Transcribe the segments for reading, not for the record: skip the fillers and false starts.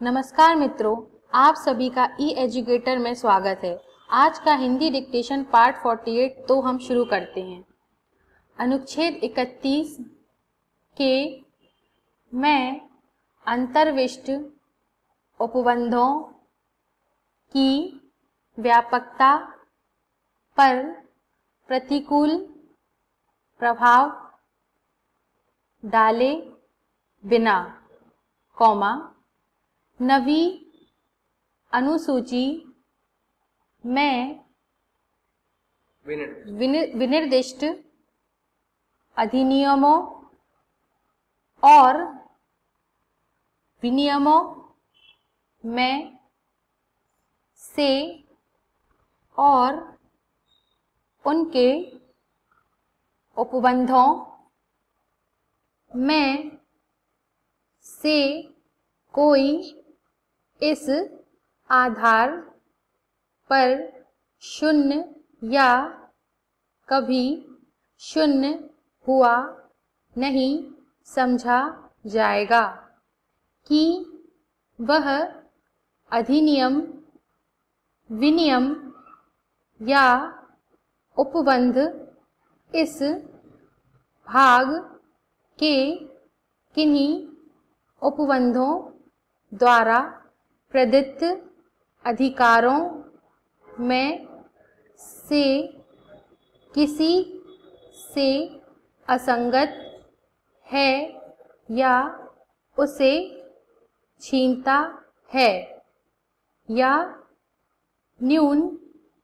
नमस्कार मित्रों, आप सभी का ई एजुकेटर में स्वागत है। आज का हिंदी डिक्टेशन पार्ट 48 तो हम शुरू करते हैं। अनुच्छेद 31 के में अंतर्विष्ट उपबंधों की व्यापकता पर प्रतिकूल प्रभाव डाले बिना, नवी अनुसूची में विनिर्दिष्ट अधिनियमों और विनियमों में से और उनके उपबंधों में से कोई इस आधार पर शून्य या कभी शून्य हुआ नहीं समझा जाएगा कि वह अधिनियम, विनियम या उपबंध इस भाग के किन्हीं उपबंधों द्वारा प्रदत्त अधिकारों में से किसी से असंगत है या उसे छीनता है या न्यून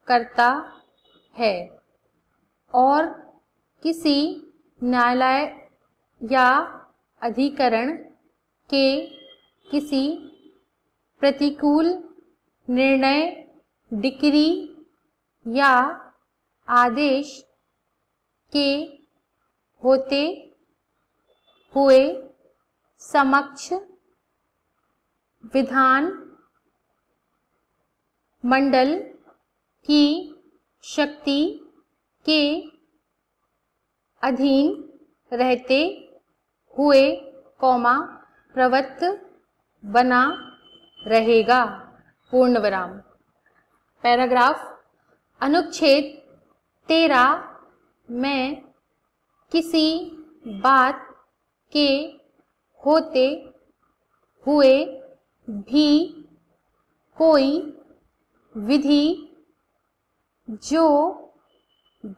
करता है और किसी न्यायालय या अधिकरण के किसी प्रतिकूल निर्णय, डिक्री या आदेश के होते हुए समक्ष विधान मंडल की शक्ति के अधीन रहते हुए, प्रवृत्त बना रहेगा। पूर्ण विराम। पैराग्राफ। अनुच्छेद 13 में किसी बात के होते हुए भी कोई विधि जो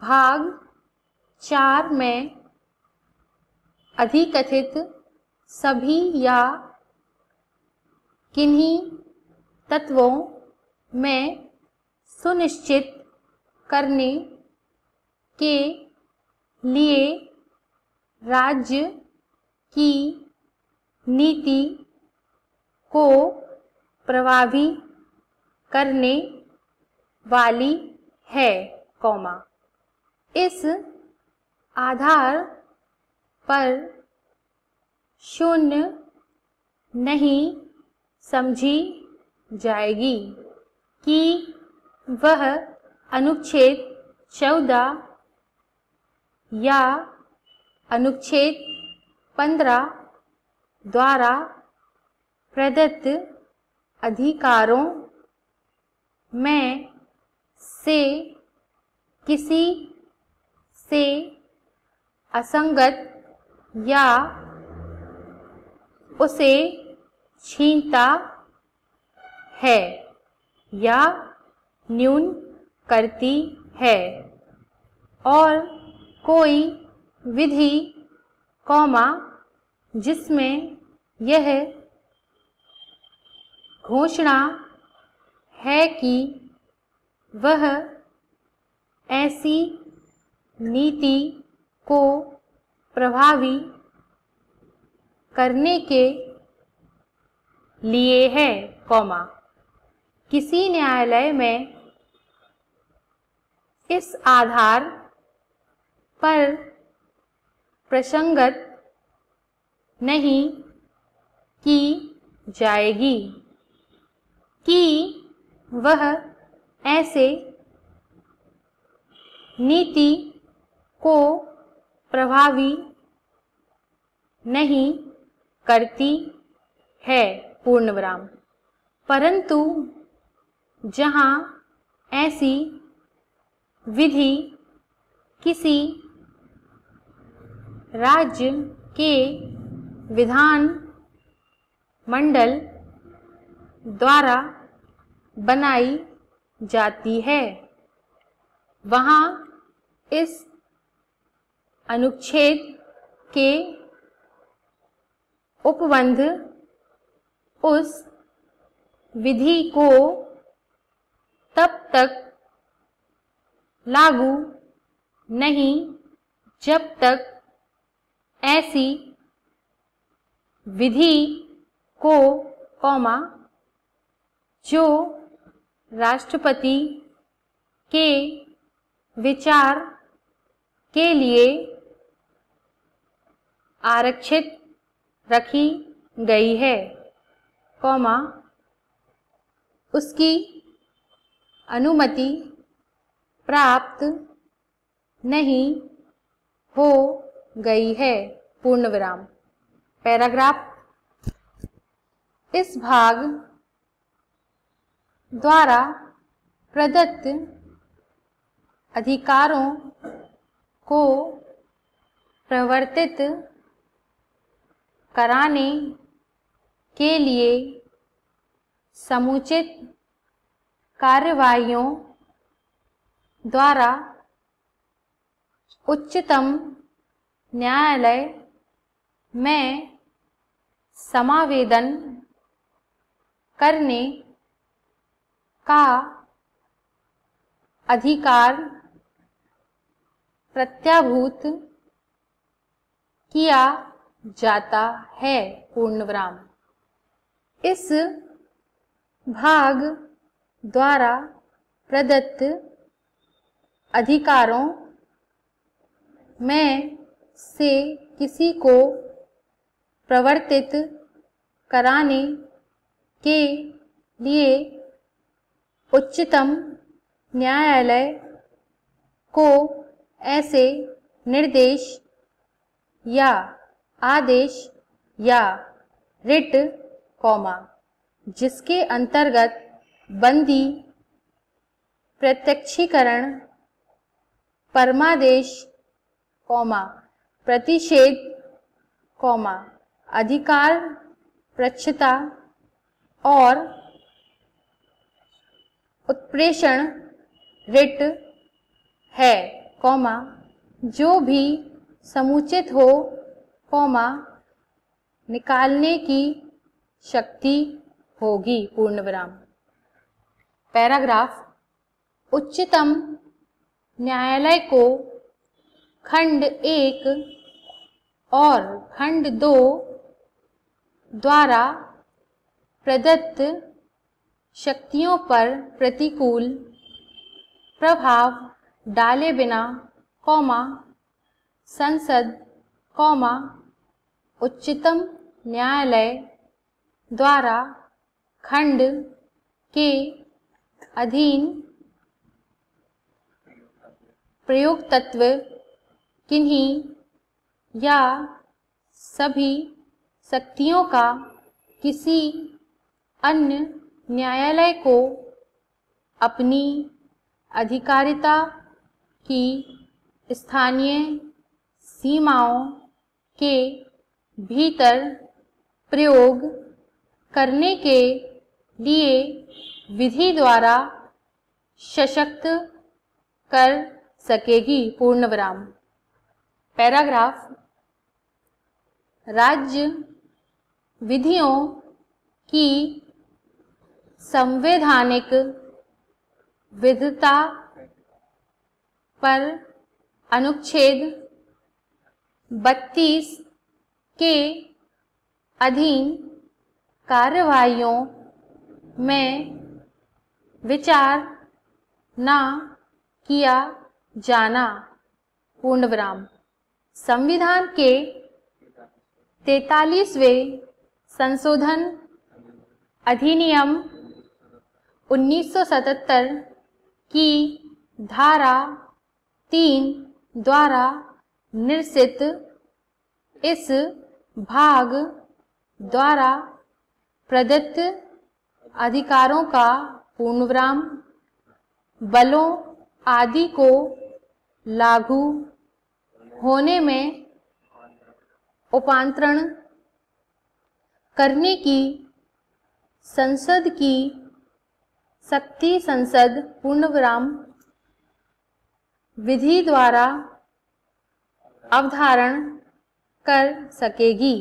भाग 4 में अधिकथित सभी या किन्हीं तत्वों में सुनिश्चित करने के लिए राज्य की नीति को प्रभावी करने वाली है, इस आधार पर शून्य नहीं समझी जाएगी कि वह अनुच्छेद 14 या अनुच्छेद 15 द्वारा प्रदत्त अधिकारों में से किसी से असंगत या उसे छीनता है या न्यून करती है और कोई विधि, जिसमें यह घोषणा है कि वह ऐसी नीति को प्रभावी करने के लिए है, किसी न्यायालय में इस आधार पर प्रसंगत नहीं की जाएगी कि वह ऐसे नीति को प्रभावी नहीं करती है। पूर्ण विराम। परंतु जहाँ ऐसी विधि किसी राज्य के विधान मंडल द्वारा बनाई जाती है, वहाँ इस अनुच्छेद के उपबंध उस विधि को तब तक लागू नहीं जब तक ऐसी विधि को जो राष्ट्रपति के विचार के लिए आरक्षित रखी गई है, उसकी अनुमति प्राप्त नहीं हो गई है। पूर्ण विराम। पैराग्राफ। इस भाग द्वारा प्रदत्त अधिकारों को प्रवर्तित कराने के लिए समुचित कार्यवाहियों द्वारा उच्चतम न्यायालय में समावेदन करने का अधिकार प्रत्याभूत किया जाता है। पूर्ण विराम। इस भाग द्वारा प्रदत्त अधिकारों में से किसी को प्रवर्तित कराने के लिए उच्चतम न्यायालय को ऐसे निर्देश या आदेश या रिट जिसके अंतर्गत बंदी, प्रत्यक्षीकरण, परमादेश, प्रतिषेध, अधिकार पृच्छता और उत्प्रेषण रिट है, जो भी समुचित हो, निकालने की शक्ति होगी। पूर्ण विराम। पैराग्राफ। उच्चतम न्यायालय को खंड 1 और खंड 2 द्वारा प्रदत्त शक्तियों पर प्रतिकूल प्रभाव डाले बिना, संसद, उच्चतम न्यायालय द्वारा खंड के अधीन प्रयोक्तत्व किन्हीं या सभी शक्तियों का किसी अन्य न्यायालय को अपनी अधिकारिता की स्थानीय सीमाओं के भीतर प्रयोग करने के लिए विधि द्वारा सशक्त कर सकेगी। पूर्ण विराम। पैराग्राफ। राज्य विधियों की संवैधानिक वैधता पर अनुच्छेद 32 के अधीन कार्यवाहियों में विचार न किया जाना। पूर्ण विराम। संविधान के 43वें संशोधन अधिनियम 1977 की धारा 3 द्वारा निर्सित इस भाग द्वारा प्रदत्त अधिकारों का पूर्णविराम बलों आदि को लागू होने में उपांतरण करने की संसद की शक्ति संसद पूर्णविराम विधि द्वारा अवधारण कर सकेगी।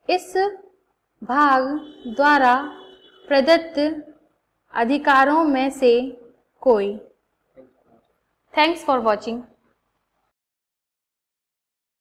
इस भाग द्वारा प्रदत्त अधिकारों में से कोई। Thanks for watching.